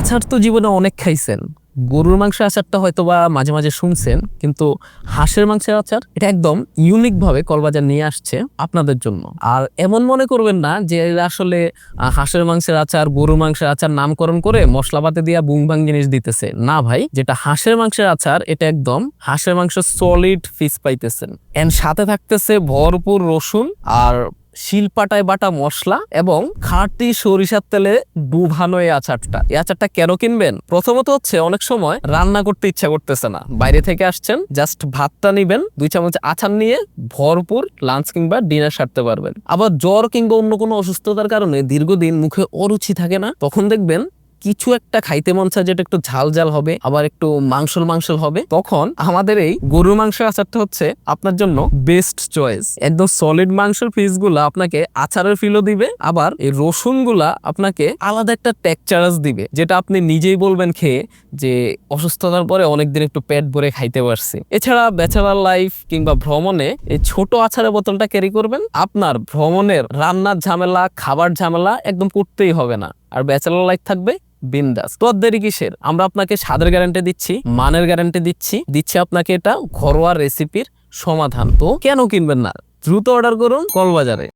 আচার তো জীবনে অনেক খাইছেন, গরুর মাংসের আচারটা হয়তো বা মাঝে মাঝে শুনছেন, কিন্তু হাঁসের মাংসের আচার এটা একদম ইউনিক ভাবে কলবাজার নিয়ে আসছে আপনাদের জন্য। আর এমন মনে করবেন না যে এরা আসলে হাঁসের মাংসের আচার, গরুর মাংসের আচার নামকরণ করে মশলাপাতি দিয়া বুংবাং জিনিস দিতেছে না ভাই। যেটা হাঁসের মাংসের আচার এটা একদম হাঁসের মাংস সলিড ফিস পাইতেছেন, এন্ড সাথে থাকতেছে ভরপুর রসুন আর শিলপাটায় বাটা মশলা এবং খাঁটি সরিষার তেলে ডুবানো এই আচারটা। এই আচারটা কেন কিনবেন? প্রথমত হচ্ছে অনেক সময় রান্না করতে ইচ্ছা করতেছে না, বাইরে থেকে আসছেন, জাস্ট ভাতটা নিবেন, 2 চামচ আচার নিয়ে ভরপুর লাঞ্চ কিংবা ডিনার সারতে পারবেন। আবার জ্বর কিংবা অন্য কোনো অসুস্থতার কারণে দীর্ঘদিন মুখে অরুচি থাকে না, তখন দেখবেন কিছু একটা খাইতে মন চায় যেটা একটু ঝাল ঝাল হবে, আবার একটু মাংসল হবে, তখন আমাদের এই গরুর মাংস আচারটা হচ্ছে আপনার জন্য বেস্ট চয়েস। একদম সলিড মাংসের পিস গুলা আপনাকে আচারের ফিলও দিবে, আবার এই রসুন গুলা আপনাকে আলাদা একটা টেক্সচারাস দিবে, যেটা আপনি নিজেই বলবেন খেয়ে যে অসুস্থতার পরে অনেকদিন একটু পেট ভরে খাইতে পারছি। এছাড়া ব্যাচেলার লাইফ কিংবা ভ্রমণে এই ছোট আচারের বোতলটা ক্যারি করবেন, আপনার ভ্রমণের রান্নার ঝামেলা, খাবার ঝামেলা একদম করতেই হবে না, আর ব্যাচেলার লাইফ থাকবে বিন্দাস। তো দেরি কিসের? আমরা আপনাকে স্বাদের গ্যারান্টি দিচ্ছি, মানের গ্যারান্টি দিচ্ছি আপনাকে এটা ঘরোয়া রেসিপির সমাধান। তো কেন কিনবেন না? দ্রুত অর্ডার করুন কলবাজারে।